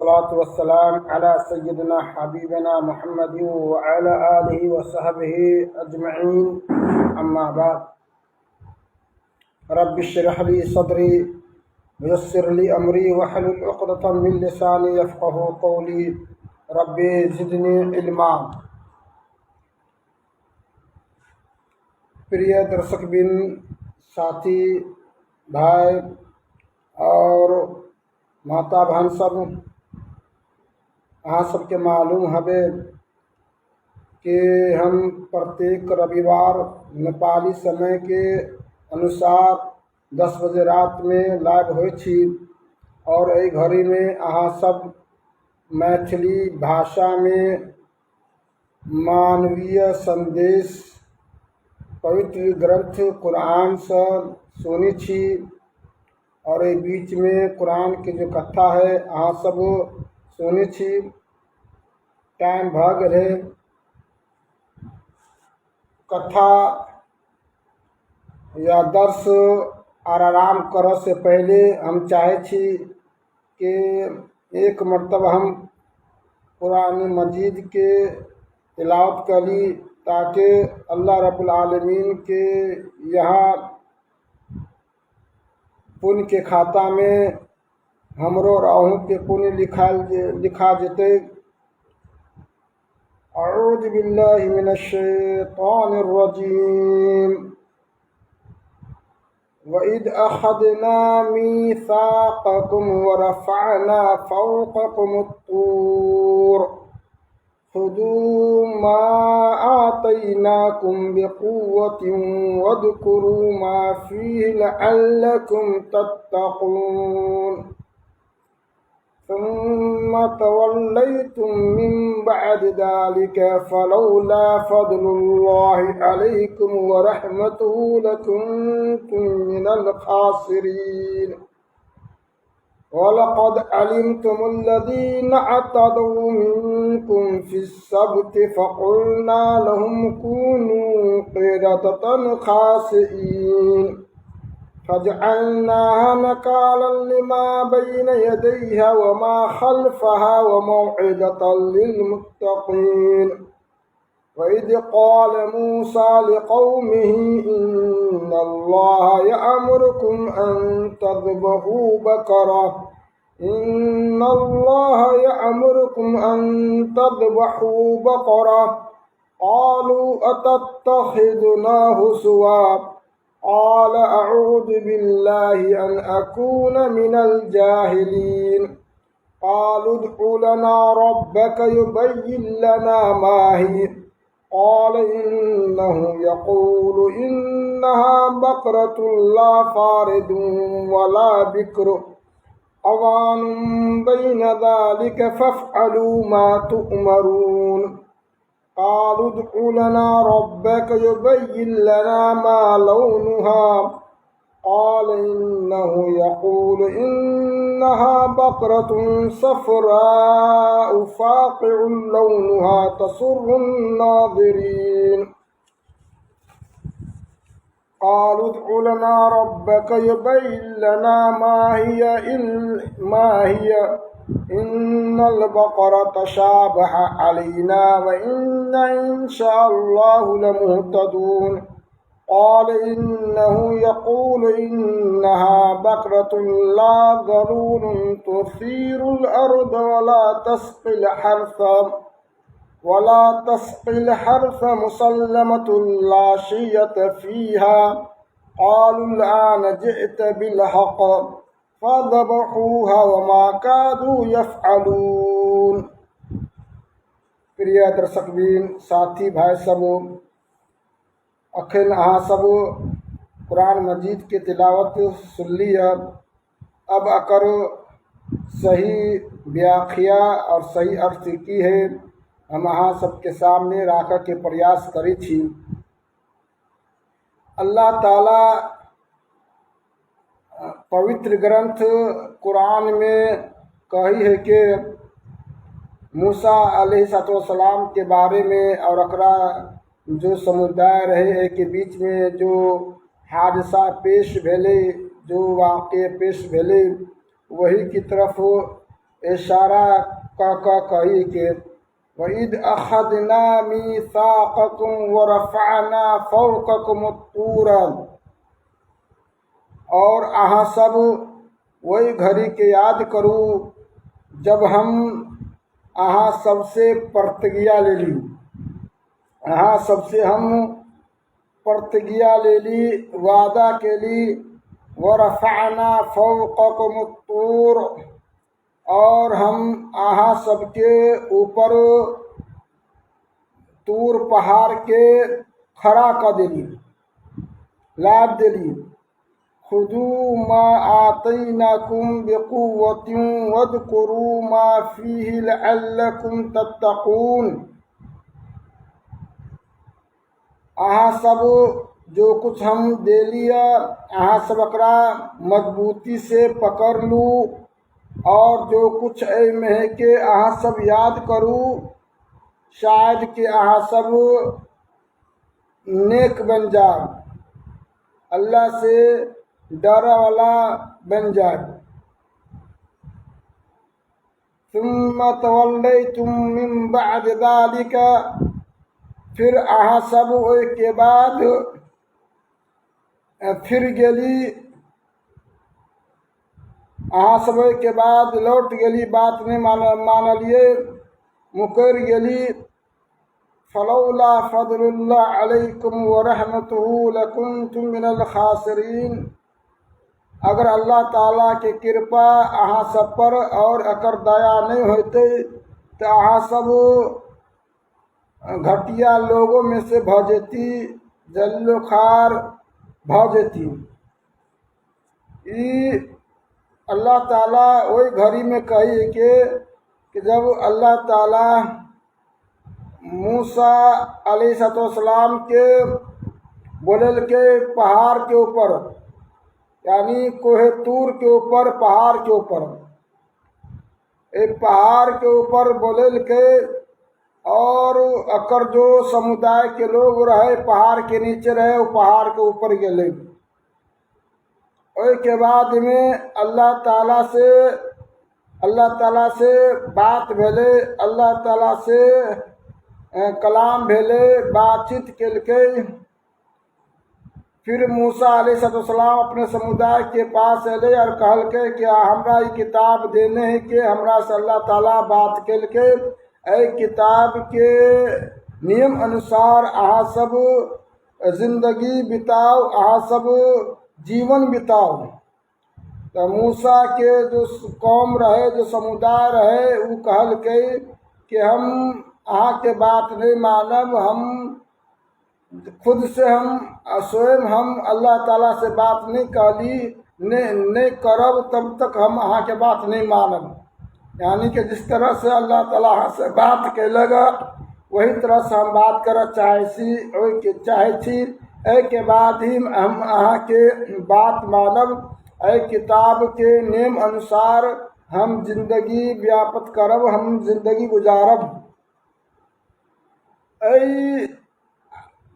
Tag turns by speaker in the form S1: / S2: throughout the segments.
S1: सलातु वस्सलाम अला सय्यिदिना हबीबना मुहम्मद व अला आलिहि व सहबिहि अजमईन, अम्मा बाद। रब्बि इश्रह ली सदरी वयस्सिर ली अमरी वहलुल उक़दतम मिन लिसानी यफ़क़हू क़ौली। रब्बि ज़िदनी इल्मा। प्रिय दर्शक बिन, साथी भाई और माता बहन सब, यहाँ सबके मालूम हवे कि हम प्रत्येक रविवार नेपाली समय के अनुसार 10 बजे रात में लाइव होइ छी और एहि घड़ी में अहाँ सब मैथिली भाषा में मानवीय संदेश पवित्र ग्रंथ कुरान से सुनी छी। और एहि बीच में कुरान के जो कथा है अहाँ सब सुनी छी। टाइम भ गए कथा या दर्श आराम कर से पहले हम चाहे छी कि एक मरतबा हम कुरान मजीद के तिलावत करी, ताकि अल्लाह रब्बुल आलमीन के यहाँ पुण्य के खाता में हमरो राहु के पुण्य लिखा जेते। अऊज़ु बिल्लाहि मिनश शैतानिर रजीम। वइद अख़ज़ना मीसाक़कुम व रफ़अना फ़ौक़कुमुत तूर ख़ुज़ू मा आतैनाकुम बिक़ुव्वतिन वज़्कुरू मा फ़ीहि लअल्लकुम तत्तक़ून। सुम्मा तवल्लैतुम मिन बअद ज़ालिक फ़लौला फ़ज़्लुल्लाहि अलैकुम व रहमतुहु लकुन्तुम मिनल ख़ासिरीन। वलक़द अलिमतुमुल्लज़ीना अतदऊ मिनकुम फ़िस्सब्ति फ़क़ुल्ना लहुम कूनू क़िरदतन ख़ासिईन फ़जअलनाहा नकालन लिमा बैन यदैहा व मा ख़ल्फ़हा व मौइज़तन लिलमुत्तक़ीन। वइज़ क़ाल मूसा लिक़ौमिही इन्नल्लाहा यअमुरुकुम अन तज़बहू बक़रा क़ालू अतत्तख़िज़ुना हुज़ुवा क़ाल अऊज़ु बिल्लाहि अन अकून मिनल जाहिलीन। क़ालू उद्उ लना रब्बक युबय्यिन लना मा हिय क़ाल इन्नहु यक़ूलु इन्नहा बक़रतुन ला फ़ारिदुन वला बिक्रुन अवानुन बैन ज़ालिक फ़फ़अलू मा तुअमरून। क़ालू उद्उ लना रब्बक युबय्यिन लना मा लौनुहा क़ाल इन्नहु यक़ूलु इन्नहा बक़रतुन सफ़राउ फ़ाक़िउन लौनुहा तसुर्रुन नाज़िरीन। क़ालू उद्उ लना रब्बक युबय्यिन लना मा हिय इन्नल बक़रा तशाबह अलैना व इन्ना इंशाअल्लाहु लमुहतदून। क़ाल इन्नहु यक़ूलु इन्नहा बक़रतुन ला ज़लूलुन तुसीरुल अर्द वला तस्क़िल हर्स मुसल्लमतुन ला शिय्यत फ़ीहा क़ालू अलआन जिअत बिलहक़ फ़ज़बहूहा वमा कादू यफ़अलून। प्रिय दर्शक बिन, साथी भाई सब, अखन अहाँ सब कुरान मजीद के तिलावत सुन लिया। अब अकर सही व्याख्या और सही अर्थ की है हम अहाँ सबके सामने राख के प्रयास करी छी। अल्लाह ताला पवित्र ग्रंथ कुरान में कही है कि मूसा अलैहिस्सलाम के बारे में और अकरा जो समुदाय रहे के बीच में जो हादसा पेश भेले, जो वाक़े पेश भेले, वही की तरफ इशारा कही के वईद अखदना मीसाक़कुम व रफ़अना फ़ौक़कुम तूर, और अहाँ सब वही घड़ी के याद करू जब हम अहाँ सबसे प्रतिज्ञा ले ली, अहाँ सबसे हम प्रतिज्ञा ले ली, वादा के ली। व रफ़अना फ़ौक़कुम तूर, और हम अहाँ सबके ऊपर तूर पहाड़ के खड़ा कर देली, लाद देली। खुदू मा आतैनाकुम बिकुव्वतिन वज़कुरू मा फ़ीहि लअल्लकुम तत्तक़ून। अहाँ सब जो कुछ हम दे लिया, अहाँ सब एकरा मजबूती से पकड़ लू, और जो कुछ एहिमे है के अहाँ सब याद करू, शायद कि अहाँ सब नेक बन जाए, अल्लाह से डर वाला बन जाए। सुम्मा तवल्लैतुम मिन बअद ज़ालिक, फिर अहाँ सब ओहि के बाद फिर गेली, अहाँ सब ओहि के बाद लौट गेली, बात नहीं मानलिए, मुकर गेली। फलौला फज़लुल्लाह अलैकुम व रहमतुहु लकुंतुम मिनल खासिरीन। अगर अल्लाह ताला के कृपा अहाँ सब पर और एकर दया नहीं होते तो अहाँ सब घटिया लोगों में से भ जेती, जल्लोखार भ जेती। ई अल्लाह ताला वही घड़ी में कही कि जब अल्लाह ताला मूसा अलैहिस्सलाम के बोलल के पहाड़ के ऊपर, यानी कोहे तूर के ऊपर, पहाड़ के ऊपर, एक पहाड़ के ऊपर बोलल के, और अकर जो समुदाय के लोग रहे पहाड़ के नीचे रहे, वो पहाड़ के ऊपर गेले। और के बाद में अल्लाह ताला से बात भेले, अल्लाह ताला से कलाम भेले, बातचीत केलके। फिर मूसा अलैहिस्सलाम अपने समुदाय के पास अले और कहलके कि हमरा ई किताब देने है कि हमरा से अल्लाह ताला बात केलके, ए किताब के नियम अनुसार अहाँ सब जिंदगी बिताओ, अहाँ सब जीवन बिताओ। तो मूसा के जो कौम रहे, जो समुदाय रहे, वो कहलके कि हम अहाँ के बात नहीं मानब, हम खुद से हम स्वयं हम अल्लाह ताला से बात नहीं कहली, नहीं करब, तब तक हम अहाँ के बात नहीं मानब। यानी कि जिस तरह से अल्लाह ताला अहाँ से बात कैलगा वही तरह से हम बात करऽ चाहे छी। एहि के बाद ही हम अहाँ के बात मानब, एहि किताब के नियम अनुसार हम जिंदगी व्यापत करब, हम जिंदगी गुजारब।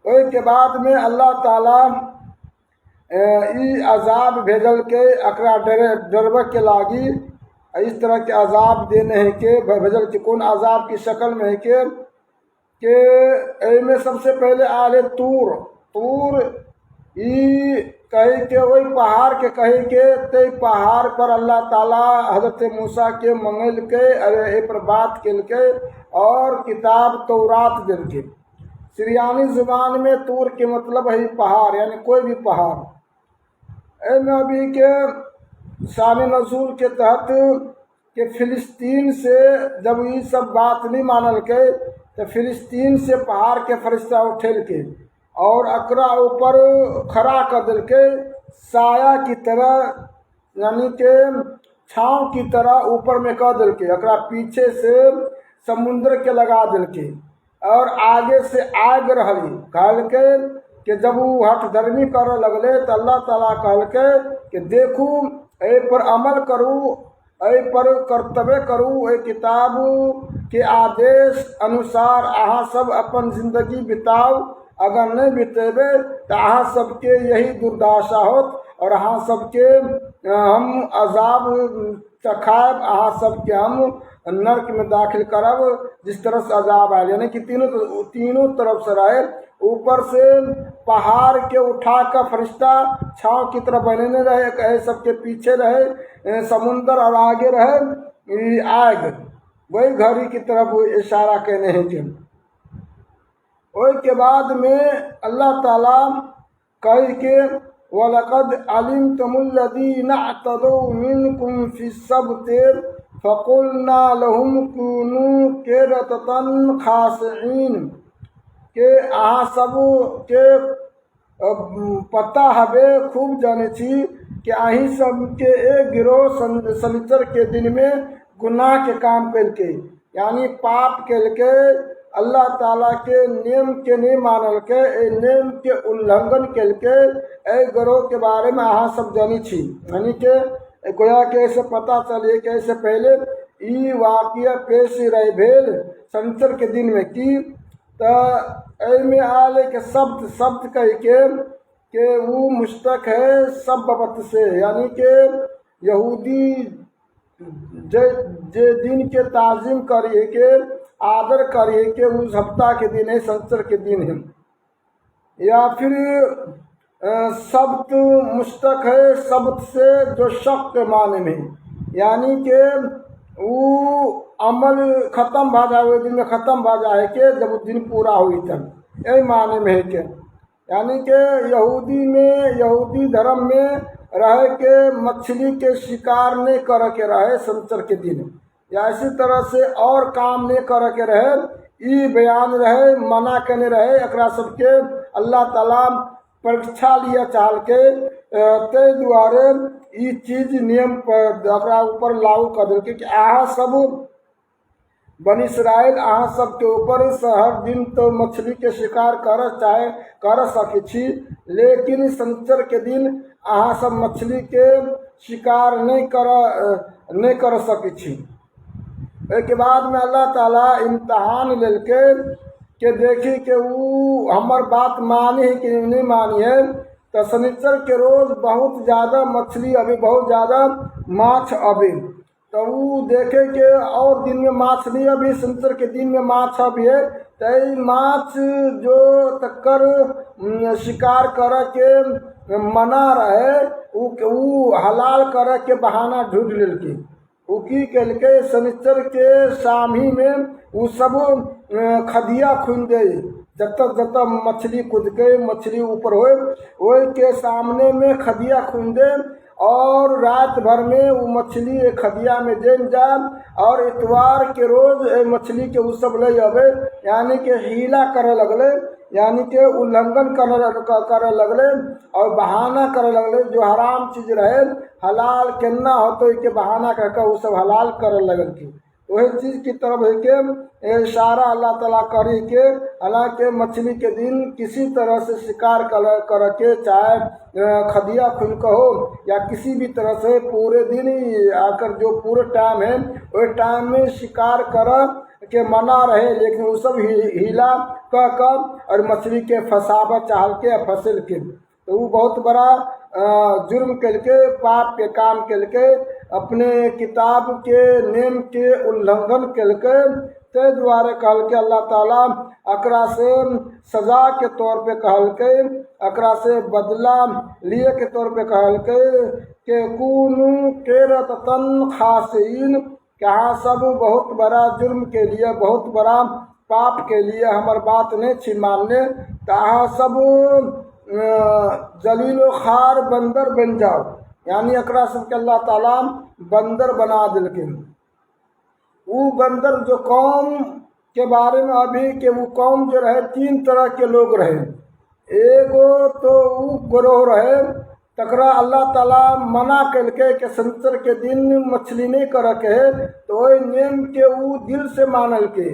S1: ओहि के बाद में अल्लाह ताला ई अजाब भेजल के एकरा डरबे के लागी, इस तरह के अजाब देने हैं के भेजल के, कौन अजाब की शक्ल में है के एमे सबसे पहले आले तूर ई कहे के वही पहाड़ के कहे के, ते पहाड़ पर अल्लाह ताला हजरत मूसा के मंगल के, अरे पर बात केल के और किताब तौरात दिल के। सिरियानी जुबान में तूर के मतलब है पहाड़, यानी कोई भी पहाड़। एमे अभी के शान नज़ूल के तहत कि फिलिस्तीन से जब ये सब बात नहीं मानल के, तो फिलिस्तीन से पहाड़ के फरिश्ता उठेल के और अकरा ऊपर खड़ा कर दिल के, साया की तरह, यानी के छाँव की तरह ऊपर में कर दिल के, अकरा पीछे से समुद्र के लगा दिल के, और आगे से आग रहली। कहल के कि जब वो हठ धर्मी कर लगले तो अल्लाह ताला कहल के कि देखू ए पर अमल करूँ, ए पर कर्तव्य करूँ, ए किताब के आदेश अनुसार अहाँ सब अपन जिंदगी बिताओ। अगर नहीं बितेबे तो अहाँ सबके यही दुर्दशा होत और अहाँ सबके हम अजाब चखायब अहाँ सबके हम नरक में दाखिल करब जिस तरह से अजाब आए, यानी कि तीनों तरफ से रहे। ऊपर से पहाड़ के उठा कर फरिश्ता छाँव की तरफ बने रहे, कहे सबके पीछे रहे समुंदर और आगे रहे आग, वही घड़ी की तरफ इशारा कहने हैं कि के बाद में अल्लाह ताला कह के वलक़द अलिमतुमुल्लज़ीना अतदौ मिनकुम फ़िस्सब्ति फ़क़ुलना लहुम कूनू क़िरदतन ख़ासिईन के अहाँ सब के पता हवे खूब जाने छी कि अहीं सब के एक गिरोह शनिचर के दिन में गुनाह के काम करके, यानी पाप करके अल्लाह ताला के नियम के नहीं मानल के, नियम के उल्लंघन करके ए गिरोह के बारे में अहाँ सब जानी छी। यानी के गोया के ऐसे पता चले कि ऐसे पहले ई वाक़या पेश रहे भेल शनिचर के दिन में की में आले के शब्द कह के वो मुश्तक है सब बाबत से, यानी के यहूदी जे दिन के ताज़ीम करिए के आदर करिए के उस हफ्ता के दिन है, शनिचर के दिन है। या फिर शब्द मुश्तक है शब्द से जो शक के माने में, यानी के वो अमल ख़त्म भा जाए दिन में ख़त्म भा जाए के जब वो दिन पूरा हुई तब, यही माने में है के यानी के यहूदी धर्म में रहे के मछली के शिकार नहीं कर के रहे शनिचर के दिन, या इसी तरह से और काम नहीं कर के रहे, ई बयान रहे मना करने रहे एकरा सबके अल्लाह ताला परीक्षा लिया चाल के ते द्वारे ई चीज नियम पर ऊपर लागू कर दिल कि अहाँ सब बन इसराइल अहाँ सब के ऊपर हर दिन तो मछली के शिकार कर सके छी, लेकिन शनिचर के दिन अहाँ सब मछली के शिकार नहीं कर सके छी। एक बाद में अल्लाह ताला इम्तहान लेल के देखी कि वो हमार बात मानी है कि नहीं मानी है। तो शनिचर के रोज बहुत ज़्यादा मछली अभी बहुत ज़्यादा माछ अभी, तो वो देखे के और दिन में माछ नहीं अभी शनिचर के दिन में माछ अभी है, तो माछ जो तक्कर शिकार कर के मना रहे वो हलाल कर के बहाना ढूंढ लेके वो की कल के शनिचर के शामी में वो सब खदिया खुन गए, जब तक मछली कूद गए मछली ऊपर होए वही के सामने में खदिया खुन दे और रात भर में वो मछली एक खदिया में जम जाए और इतवार के रोज मछली के वो सब ले आवे, यानी कि हीला करे लगले, यानी कि उल्लंघन करे लगले और बहाना करे लगले, जो हराम चीज रहे हलाल केना होते के बहाना करके वो सब हलाल करे लगल की वही चीज की तरफ है के इशारा अल्लाह ताला करी के, हालांकि मछली के दिन किसी तरह से शिकार कर के चाहे खदिया खुल कहो या किसी भी तरह से पूरे दिन आकर जो पूरे टाइम है वही टाइम में शिकार कर के मना रहे, लेकिन वो सब हीला कर और मछली के फसावा चाल के फसल के, तो वो बहुत बड़ा जुर्म करके पाप के काम करके अपने किताब के नेम के उल्लंघन करके ते द्वारे कहल के अल्लाह ताला अकरा से सजा के तौर पे कहल के अकरा से बदला लिए के तौर पे कहल के कूनू क़िरदतन ख़ासिईन, कहाँ सब बहुत बड़ा जुर्म के लिए बहुत बड़ा पाप के लिए हमार बात नहीं छी मानने, कहाँ सब जलीलो खार बंदर बन जाओ, यानी अकरा सबके अल्लाह ताला बंदर बना दिलकिन। वो बंदर जो कौम के बारे में अभी के वो कौम जो रहे तीन तरह के लोग रहे, एगो तो वो ग्रोह रहे तकरा अल्लाह ताला मना करके के शनिचर के दिन मछली नहीं कर के तो नेम के वो दिल से मानल के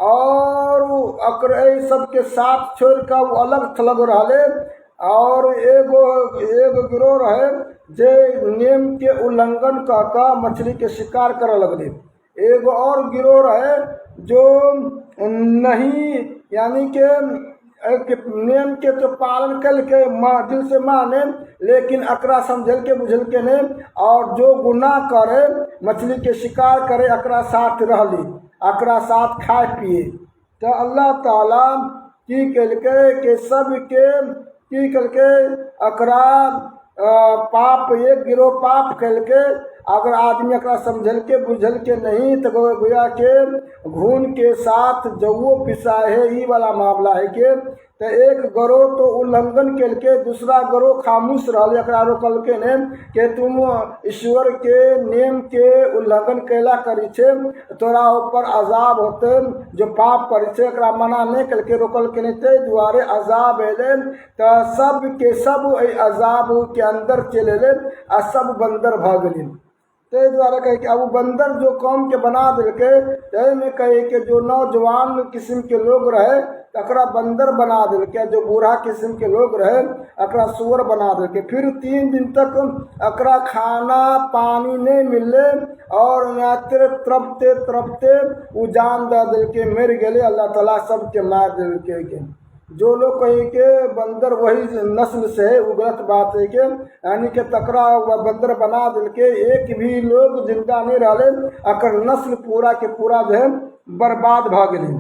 S1: और अकर सबके साथ छोड़ कर वो अलग थलग रहे, और एगो गिरोह रहे जे नियम के उल्लंघन का मछली के शिकार कर लगले, एगो और गिरोह रहे जो नहीं यानी के नियम के तो पालन कल के दिल से माने, लेकिन अकरा समझल के बुझल के ने, और जो गुनाह करे मछली के शिकार करे अकरा साथ रहली, अकरा साथ खाए पिए। तो अल्लाह ताला की कल के सब के की कल के अकरा पाप एक गिरोह पाप कल के, अगर आदमी अकरा समझल के बुझल के नहीं तो गोया के घून के साथ जौओ पिसाए है, ई वाला मामला है के। तो एक गरोह तो उल्लंघन कल के, दूसरा गरोह खामोश रहा, एकरा रोकल के ने कि तुम ईश्वर के नियम के उल्लंघन कैला करी छे तोरा ऊपर अजाब होते, जो पाप करी छे एकरा मना नहीं कल के रोकल के नहीं, ते द्वारे अजाब एले। तो सब के सब अजाब के अंदर चले ले आ सब बंदर भाग गए। ते द्वारा कहे कि अब बंदर जो कौम के बना दिल के, ते में कहे कि जो नौजवान किस्म के लोग रहे अकरा बंदर बना दिल के, जो बूढ़ा किस्म के लोग रहे अकरा सुअर बना दिल के। फिर 3 दिन तक अकरा खाना पानी नहीं मिले और तरपते तरपते वो जान दे दिल के मर गए। अल्लाह ताला सबके मार दिल के। जो लोग कहे के बंदर वही नस्ल से है, वो गलत बात है के, यानी कि तकरा बंदर बना दिल के एक भी लोग जिंदा नहीं रहे, अकर नस्ल पूरा के पूरा जो है बर्बाद भाग गई।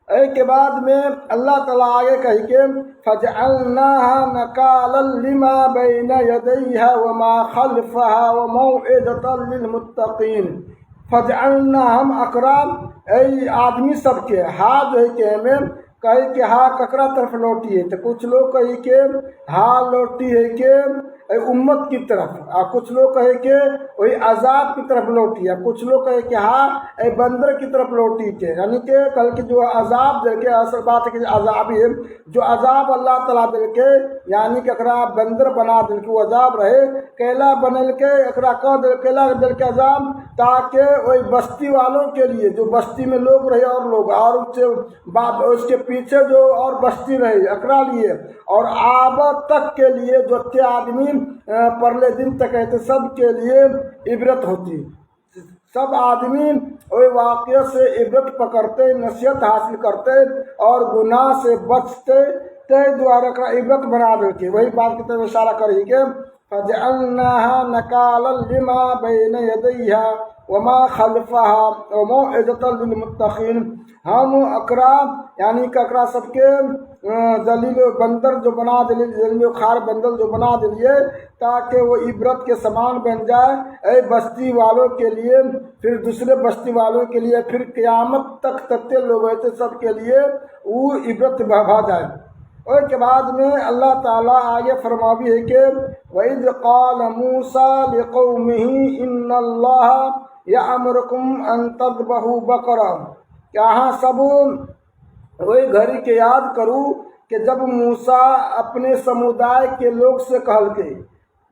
S1: के बाद में अल्लाह ताला आगे कही के फजअलनाहा नकालन लिमा बैन यदैहा व मा खल्फहा व मौइज़तन लिलमुत्तकीन। फजअलना हम अकरा आदमी सबके हाथ है के में कही के हा ककरा तरफ लौटी है, तो कुछ लोग कही के हा लौटी है के उम्मत की तरफ, और कुछ लोग कहे के वही अजाब की तरफ लौटी है, कुछ लोग कहे कि हाँ बंदर की तरफ लौटी के, यानी कि कल के जो अजाब दे के, असल बात है कि अजाब है जो अजाब अल्लाह ताला दे के, यानी कि अकरा बंदर बना दिल के वो अजाब रहे, कैला बनल के अकरा कह दिल कैला दिल के अजाब, ताकि वही बस्ती वालों के लिए जो बस्ती में लोग रहे और लोग और उसके पीछे जो और बस्ती रही अकरा लिए, और आब तक के लिए जो ते आदमी परले दिन तक कहते सब के लिए इबरत होती। सब आदमी वही वाक़े से इबरत पकड़ते, नसीहत हासिल करते और गुनाह से बचते, ते द्वारा का इबरत बना देते। वही बात की तरफ इशारा करी के फजअलनाहा नकालन लिमा बैन यदैहा व मा खल्फहा व मौइज़तन लिलमुत्तकीन। हम अकरा यानी कि अकरा सबके जलील बंदर जो बना दिले, जलील खार बंदर जो बना दिलिए, ताकि वो इबरत के समान बन जाए बस्ती वालों के लिए, फिर दूसरे बस्ती वालों के लिए, फिर क़यामत तक तत्ते लोग रहते सब के लिए वो इबरत भा जाए। और के बाद में अल्लाह ताला आगे फरमावी है कि वइज़ क़ाल मूसा लिक़ौमिही इन्नल्लाह यअमुरुकुम अन तज़बहू बकरा। यहाँ सब वही घड़ी के याद करूँ कि जब मूसा अपने समुदाय के लोग से कहल के,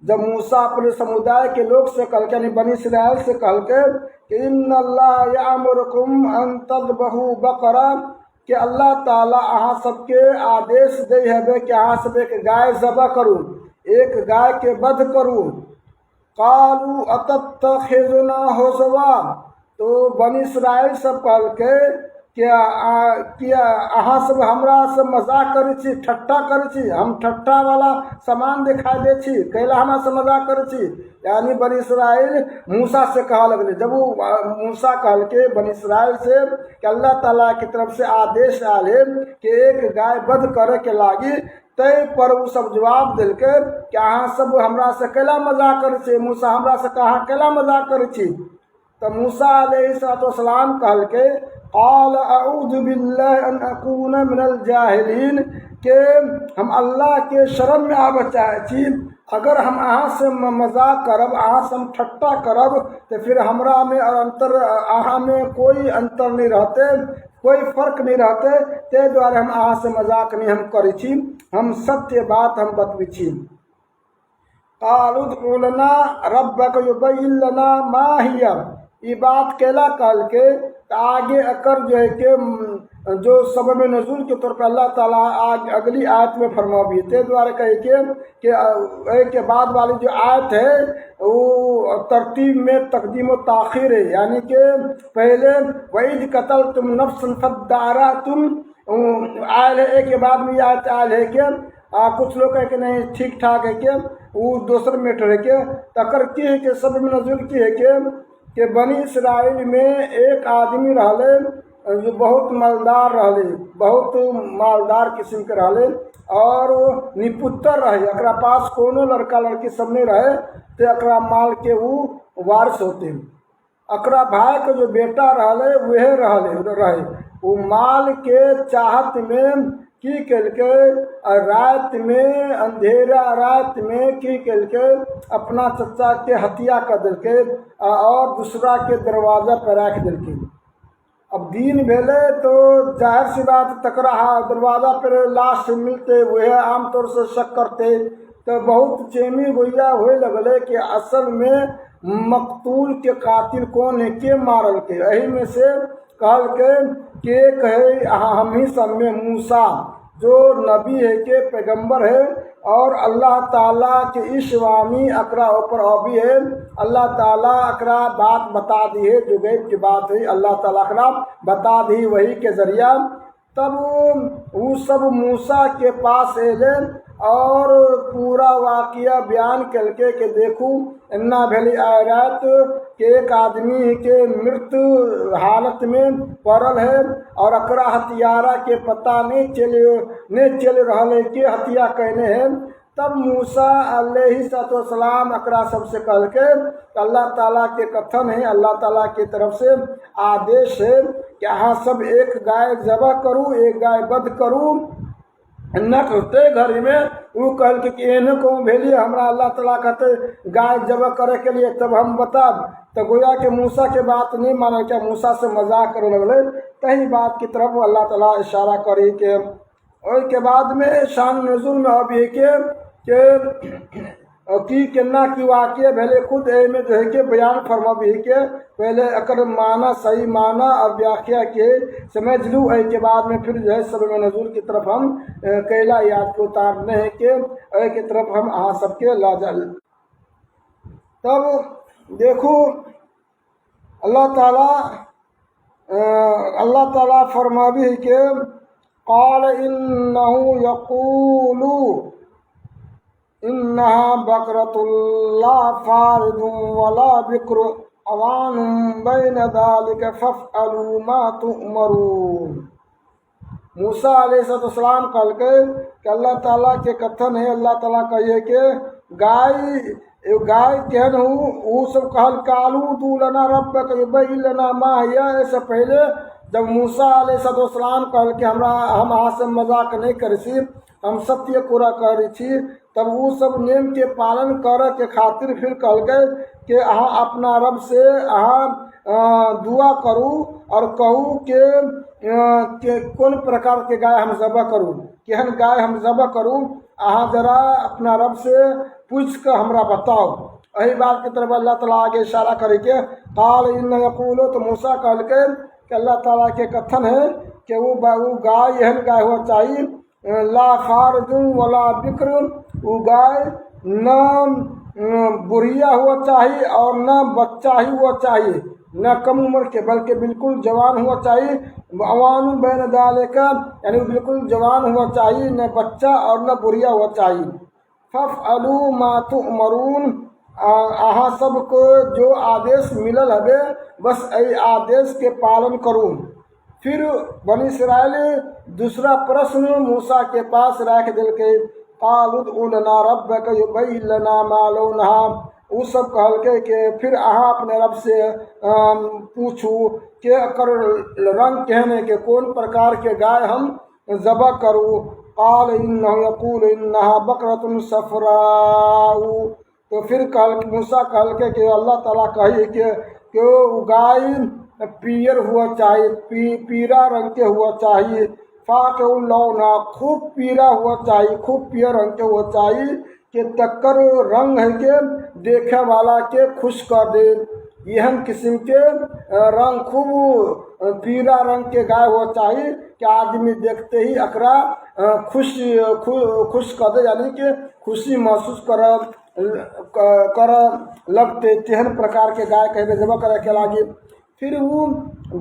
S1: जब मूसा अपने समुदाय के लोग से कहल के यानी बनी इस्राएल से कहल के कि इन्नल्लाह यअमुरुकुम अन तज़बहू बकरा, कि अल्लाह ताला अहाँ सबके आदेश दे है कि अहाँ सब एक गाय ज़बह करूँ, एक गाय के वध करूँ। कालू अतत्तखिज़ुना हुज़वा, तो बनी इस्राएल सब कहल के किया अहाँ सब हमरा से मजाक करे छी, ठट्ठा करे छी, हम ठट्ठा वाला सामान दिखाई दे छी, कैला हमरा से मजाक करे छी। यानी बनी इस्राएल मूसा से कहा लगले, जब वो मूसा कहल के बनी इस्राएल से कि अल्लाह ताला की तरफ से आदेश आले कि एक गाय वध करे के लागी, तय पर वो सब जवाब दिल के कि अहाँ सब हमरा से कैला मजाक करे छी, मूसा हमरा से कहाँ कैला मजाक करे छी। तो मूसा अलैहिस्सलाम कहल के क़ाल अऊज़ु बिल्लाहि अन अकूना मिनल जाहिलीन, के हम अल्लाह के शरण में आब चाहे छी, अगर हम अहाँ से मजाक करब, अहाँ से हम ठट्ठा करब, तो फिर हमरा में और अंतर अहाँ में कोई अंतर नहीं रहते, कोई फर्क नहीं रहते, ते द्वारे हम अहाँ से मजाक नहीं हम करी छी, हम सत्य बात हम बतवी छी। क़ालू उदउ लना रब्बक युबय्यिन लना मा हिया, ये बात केला कल के आगे अकर जो है कि जो सबब नज़ूल के तौर पर अल्लाह ताला आज अगली आयत में फरमावी ते द्वारा कहे के बाद वाली जो आयत है वो तरतीब में तकदीम व ताख़ीर है, यानी कि पहले वईद कतल तुम नफ्सन फद्दारा तुम आयल है। एक के बाद में आयल है कि कुछ लोग कहे कि नहीं ठीक ठाक है कि वो दूसर मैटर है कि तकर की है कि सब में नजर की है कि बनी इसराइल में एक आदमी रहले जो बहुत मालदार रहले, बहुत मालदार किस्म के रहले और निपुत्र रहे। अकरा पास कोनो लड़का लड़की सब नहीं रहे तो अकरा माल के वो वारिस होते। अकरा भाई के जो बेटा रहले वह रहे वो माल के चाहत में की कलके रात में अंधेरा रात में की कलके अपना चचा के हत्या कर दिलके और दूसरा के दरवाजा पर रख दिलके। अब दिन भेले तो जाहिर सी बात तकरा दरवाजा पर लाश मिलते वह आमतौर से शक करते तो बहुत चेमी गोइया हुए लगले कि असल में मकतूल के कातिल कौन है, के मारल के। यही में से कहल के कहे हम ही सब में मूसा जो नबी है के पैगंबर है और अल्लाह ताला के ईशवानी अकरा ऊपर अभी है। अल्लाह ताला अकरा बात बता दी है जो गैब की बात है अल्लाह ताला अकरा बता दी वही के जरिया। तब वो सब मूसा के पास एले और पूरा वाक़या बयान करके कि देखूँ इन्ना भेली आयरात के एक आदमी के मृत्यु हालत में पड़ल है और अकरा हथियारा के पता नहीं चल रहा है कि हत्या कहने हैं। तब मूसा अलैहिस्सलाम अकरा सबसे कह के अल्लाह ताला के कथन है, अल्लाह ताला की तरफ से आदेश है कि अहाँ सब एक गाय ज़बह करूँ, एक गाय वध करूँ न करते घर में। वो कल के एने को भेलिए हमरा अल्लाह ताला कहते गाय ज़बह करे के लिए तब हम बताब। तो गोया के मूसा के बात नहीं माना क्या मूसा से मजाक करे लगले। कहीं बात की तरफ अल्लाह ताला इशारा करी के और के बाद में शान नज़ुल में अब ये कि केना की वाक़या भेले खुद में जो है कि बयान फरमा भी के पहले अकर माना सही माना और व्याख्या के समझ लूँ। के बाद में फिर जो है सब में नज़ुल की तरफ हम कैला याद को उतारने हैं कि की तरफ हम आ सबके लाजल। तब देखो अल्लाह ताला फरमा भी के क़ाल इन्नहु यक़ूलु इन्नहा बकरतुन ला फारिदुन वला बिक्र अवानुम बैन ज़ालिका फ़फ़अलू मा तुअमरून। मूसा अलैहिस्सलाम कल के कि अल्लाह ताला के कथन है, अल्लाह ताला कहिए कि गाय केहन हूँ वो सब कहल कालू तू लना रब्बक युबय्यिन लना मा हिया। ऐसे पहले जब मूसा अलैहिस्सलाम कहल कि हम अहाँ से मजाक नहीं करी हम सत्य पूरा करी छी, तब वो सब नियम के पालन कर के खातिर फिर कहल गए कि अहाँ अपना रब से अहाँ दुआ करूँ और कहूँ कि कौन प्रकार के गाय हम ज़बह करूँ, केहन गाय हम ज़बह करूँ, अहाँ जरा अपना रब से पूछ कर हमरा बताओ। यही बात की तरफ अल्लाह ताला आगे इशारा करे के काल इन यक़ूलो। तो मूसा कहल के कि अल्लाह ताला के कथन है कि वो गाय यहन गाय हुआ चाहिए ला फारजुन वला बिक्र, वो गाय न बुढ़िया हुआ चाहिए और न बच्चा ही हुआ चाहिए, न कम उम्र के बल्कि बिल्कुल जवान हुआ चाहिए। अवान बैन ज़ालिका यानी बिल्कुल जवान हुआ चाहिए, न बच्चा और न बुढ़िया हुआ चाहिए। फ़फ़अलू मा तुअमरून, अहाँ सबको जो आदेश मिलल हवे बस यही आदेश के पालन करूँ। फिर बनी इसराइल दूसरा प्रश्न मूसा के पास रख दिल के कालुदउ लना रब्बक युबय्यिन लना मा लौनहा। वो सब कहल के फिर अहाँ अपने रब से पूछू कि अकर रंग कहने के कौन प्रकार के गाय हम ज़बह करूँ। काल इन्नहु यक़ूलु इन्नहा बकरतुन सफ़राउ। तो फिर मूसा कहल के कि अल्लाह ताला कही कि वो गाय पियर हुआ चाहिए, पीरा रंग के हुआ चाहिए। फाक़िउल लौना, खूब पीरा हुआ चाहिए, खूब पियर रंग के हुआ चाहिए कि तक्कर रंग है के देखे वाला के खुश कर दे। यहन किस्म के रंग खूब पीरा रंग के गाय हुआ चाहिए कि आदमी देखते ही अकरा खुश कर दे, यानी कि खुशी महसूस कर लगते तेहन प्रकार के गाय कहे ज़बह करे के लागे। फिर वो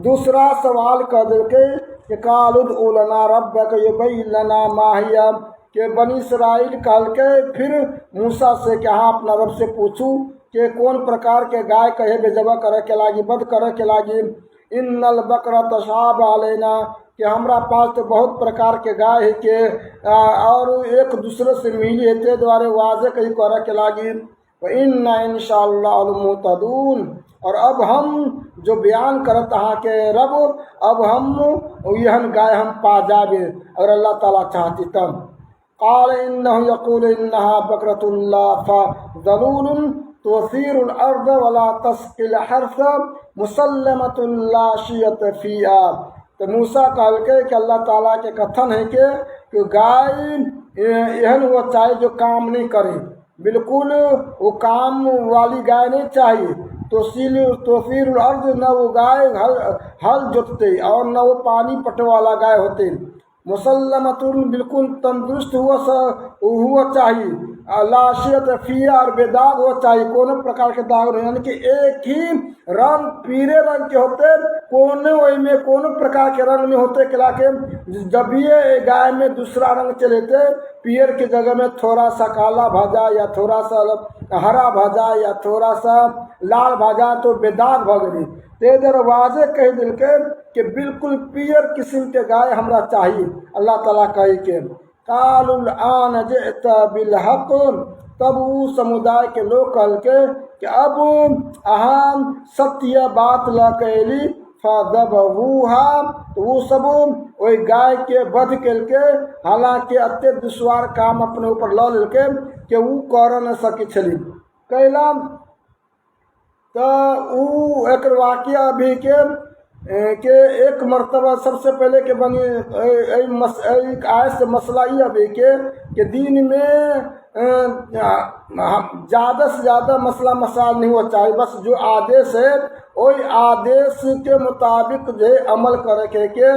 S1: दूसरा सवाल कर दे के कि कालुद उलना रब्बक युबय्यिन लना मा हिया, कि बनी इसराइल कहल के फिर मूसा से कि हाँ अपना रब से पूछू कि कौन प्रकार के गाय कहे बेजबा करे के लागी, बद करे के लागी। इन्नल बकरा तशाब अलैना, कि हमरा पास तो बहुत प्रकार के गाय है के और एक दूसरे से मिली है, ते द्वारे वाजे कही करे के लागी। इन्ना इंशाअल्लाह मुहतदून, और अब हम जो बयान करत हाँ के रब, अब हम यहन गाय हम पा जाबे अगर अल्लाह ताला चाहती तब। क़ाल इन्नहु यक़ूल इन्नहा बकरतुल्ला फ़ज़लूलुन तुसीरुल अर्द वला तस्क़िल हर्स मुसल्लमतुन ला शियत फ़ीहा। तो मूसा कहल के कि अल्लाह ताला के कथन है कि गाय यहन वो चाहे जो काम नहीं करे, बिल्कुल वो काम वाली गाय नहीं चाहिए। तोसीरुल अर्द, न वो गाय हल जोतते और न वो पानी पटे वाला गाय होते। मुसल्लमतुन, बिल्कुल तंदुरुस्त हुआ चाहिए। लाशियत फ़ीहा, और बेदाग हुआ चाहिए, कोनो प्रकार के दाग नहीं, यानी कि एक ही रंग पीले रंग के होते, कोने वही में कोनो प्रकार के रंग में होते केला के। जब ये गाय में दूसरा रंग चले थे, पियर की जगह में थोड़ा सा काला भाजा या थोड़ा सा हरा भाजा या थोड़ा सा लाल भाजा, तो बेदाग भगली। ते दरवाजे कह दिल के कि बिल्कुल पियर किस्म के गाय हमरा चाहिए। अल्लाह ताला कहे के कालुल आन जिअत बिल हक़, तब वो समुदाय के लोग कहल के कि अब अहाँ सत्य बात ला कैली। फ़ज़बहूहा, तो वो सब वही गाय के वध कल के, हालांकि अत्यंत दुश्वार काम अपने ऊपर ल लेल के कि वो कर न सकी छली कैला। तो वो एक वाक़या भी के एक मरतबा सबसे पहले के बनी आय से मसला ये अभी के दिन में ज़्यादा से ज़्यादा मसला मसाल नहीं होना चाहिए, बस जो आदेश है वही आदेश के मुताबिक जो है अमल करे के,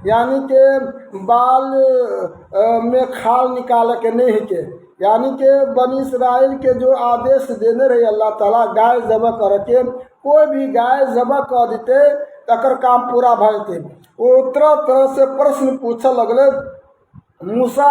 S1: यानी के बाल में खाल निकाल के नहीं के, यानी कि बनी इसराइल के जो आदेश देने रहे अल्लाह ताला गाय ज़बह करके, कोई भी गाय ज़बह कर देते तकर काम पूरा भजते। वो तरह तरह से प्रश्न पूछे लगले मूसा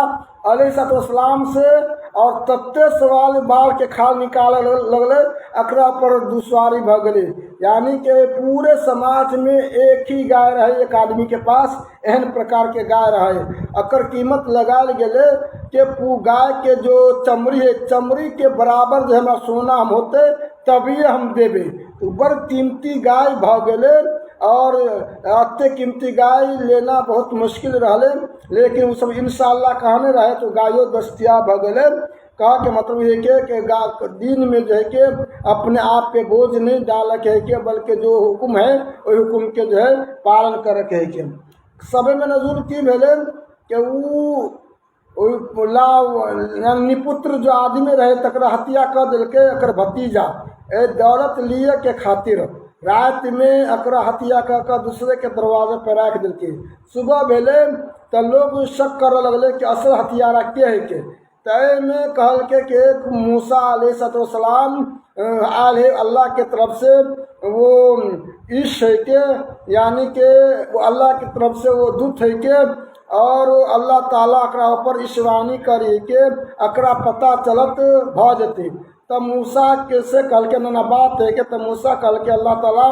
S1: अलैहिस्सलाम से, और तत्ते सवाल बाल के खाल निकाल लगले, अकरा पर दुश्वारी भ गई। यानी कि पूरे समाज में एक ही गाय रहे, एक आदमी के पास एहन प्रकार के गाय रहे, अकर कीमत लगाल गए कि गाय के जो चमड़ी है, चमड़ी के बराबर जो हमारा सोना हम होते तभी हम देवे। तो बड़ कीमती गाय भ गए, और अत्ते कीमती गाय लेना बहुत मुश्किल रहले, लेकिन वो सब इंशाअल्लाह कहने रहे तो गायो दस्तियाब भ गए। कहा के मतलब ये कि दिन में जो है कि अपने आप पे बोझ नहीं डाल के है कि, बल्कि जो हुक्म है वही हुक्म के जो है पालन करे के है कि। सबे में नजूल की भेले कि वो निपुत्र जो आदमी रहे तकरा हत्या कर दिल के, अकर भतीजा दौलत लिए के खातिर रात में अकरा हत्या कर दूसरे के दरवाजे पर रख दिल के। सुबह भेले तो लोग शक कर लगले कि असल हथियारा के है के। तय में कहल के मूसा अलैहिस्सलाम आल है अल्लाह के तरफ से, वो ईश है के, यानी कि वो अल्लाह की तरफ से वो दूत है के, और अल्लाह ताला अकरा ऊपर ईशवानी करी के अकरा पता चलत भ जते। तब मूसा के से कल के ना बात है कि तब मूसा कल के अल्लाह ताला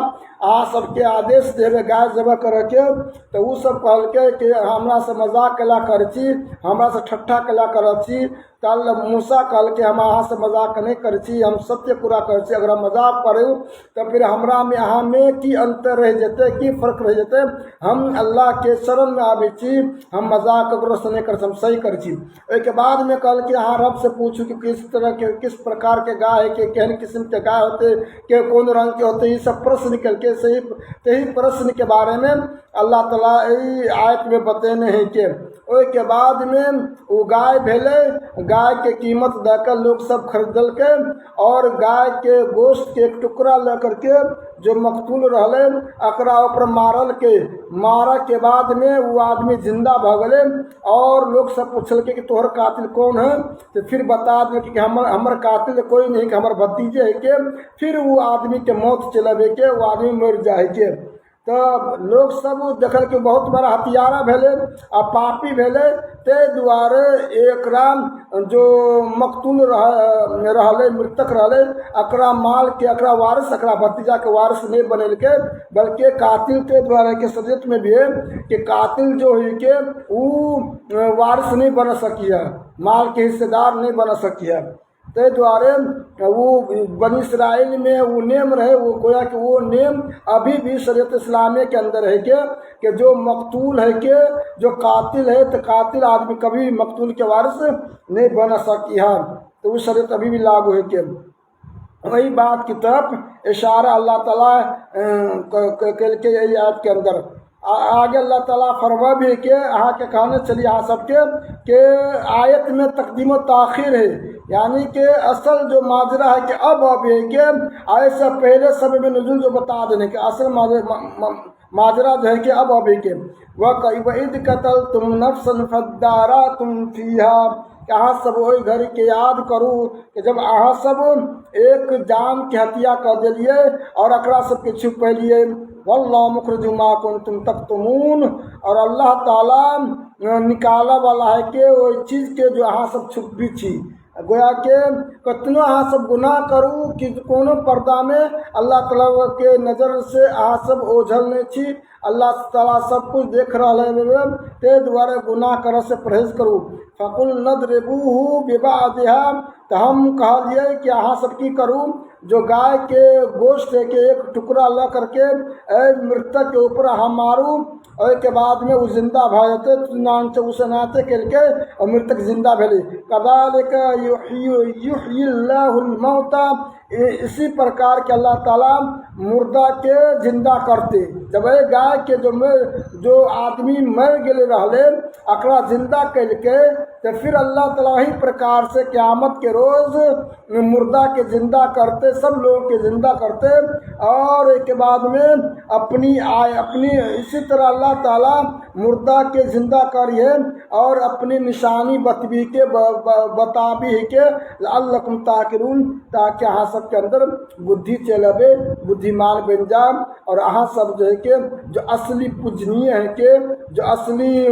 S1: आ सबके आदेश देवे गाय ज़बह करे के। तो वो सब कहल के कि हमरा से मजाक कला कर छी, हमरा से ठट्ठा कला कर छी। कल मूसा कहल के हम अहाँ से मजाक नहीं कर छी, हम सत्य पूरा कर छी। अगर हम मजाक करूँ तो फिर हमरा में अहाँ में की अंतर रह जते, की फर्क रह जते। हम अल्लाह के शरण में आवे छी, हम मजाक ककरो से नहीं कर, हम सही कर छी। एक बाद में कहल के अहाँ रब से पूछू कि किस तरह के किस प्रकार के गाय है, के केहन किस्म के गाय होते, के कौन रंग के होते, ये सब प्रश्न निकल के सही प्रश्न के बारे में अल्लाह ताला आयत में बतेने हैं के। के बाद में वो गाय भेले, गाय के कीमत देकर लोग सब खरीदल के, और गाय के गोश्त के एक टुकड़ा लेकर के जो मकतूल रहले अकरा ऊपर मारल के, मारा के बाद में वो आदमी जिंदा भगले। और लोग सब पूछल के कि तोहर कातिल कौन है, तो फिर बता दे कि हमर कातिल कोई नहीं, कि हमर भतीजे है के। फिर वो आदमी के मौत चलबे के, वो आदमी मर जाए के। तो लोग सब देखल कि बहुत बड़ा हथियारा भेले आ पापी भेले, ते दुआरे एकरा जो मकतूल रहले मृतक रहले एकरा माल के एकरा वारिस एकरा भतीजा के वारिस नहीं बनेल के, बल्कि कातिल के द्वारा के शरीयत में भी है कि कातिल जो है के वो वारिस नहीं बन सकी है, माल के हिस्सेदार नहीं बन सकी है। ते द्वारे वो बनी इसराइल में वो नेम रहे, वो गोया कि वो नेम अभी भी शरीयत इस्लामी के अंदर है कि जो मकतूल है के जो कातिल है तो कातिल आदमी कभी मकतूल के वारिस नहीं बन सकी है। तो वो शरीयत अभी भी लागू है के वही बात की तरफ इशारा अल्लाह ताला के आयत के अंदर आगे अल्लाह ताला फरमा भी के यहाँ के कहने चलिए यहाँ सबके के आयत में तकदीम ताखिर है, यानी कि असल जो माजरा है कि अब है कि आयत से पहले सब में नजुल जो बता देने के असल माजरा जो है कि अब है कि वह कतल तुम नफ्सन फद्दारा तुम फिहा, अहाँ सब वही घड़ी के याद करूँ कि जब अहाँ सब एक जान के हत्या कर दिलिए और अकरा सबके छुपैलिए, वल्लाहु मुखरिजुम मा कुंतुम तक्तुमून, और अल्लाह ताला निकाला वाला है कि वो चीज़ के जो अहाँ सब छुप भी छी। गोया के कतनो अहाँ सब गुनाह करूँ कि कोनो पर्दा में अल्लाह ताला के नज़र से अहाँ सब ओझल नहीं छी, अल्लाह ताला सब कुछ देख रहा है, ते द्वारा गुनाह कर से परहेज करूँ। फ़कुल नदरिबूहु बिबादिहा, तो हम कहलिए कि अहाँ सब की करूँ जो गाय के गोश्त के एक टुकड़ा ला करके मृतक के ऊपर हम मारूँ और के बाद में वो जिंदा भ जाते उसे नाते करके और मृतक जिंदा भेले। कदालिक युह्यिल्लाहुल मौता, इसी प्रकार के अल्लाह ताला मुर्दा के जिंदा करते। जब गाय के जो आदमी मर गए रहले अकरा जिंदा करके तो फिर अल्लाह ताला ही प्रकार से क़यामत के रोज़ मुर्दा के जिंदा करते, सब लोगों के जिंदा करते, और एक के बाद में अपनी इसी तरह अल्लाह ताला मुर्दा के जिंदा करिए और अपनी निशानी बतबी के बताबी के लअल्लकुम ताकिरून, ताकि अहाँ सब के अंदर बुद्धि चलबे, बुद्धिमान बन जाए, और अहाँ सब जो है के जो असली पूजनीय है के जो असली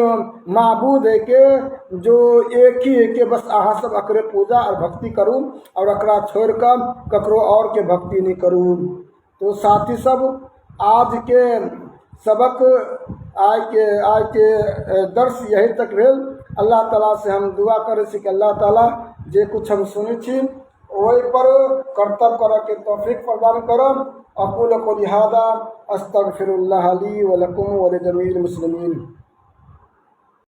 S1: माबूद है के जो एक ही है के बस अहाँ सब अकरे पूजा और भक्ति करूँ और अकरा छोड़ कर ककरो और के भक्ति नहीं करूँ। तो साथी सब आज के सबक आज के दर्श यही तक भेल। अल्लाह ताला से हम दुआ करे कि अल्लाह ताला जे कुछ हम सुने छी वही पर कर्तव्य कर के तौफीक प्रदान करम। अक़ूलु क़ौली हाज़ा अस्तग़फ़िरुल्लाह ली व लकुम व लिजमीइल मुस्लिमीन।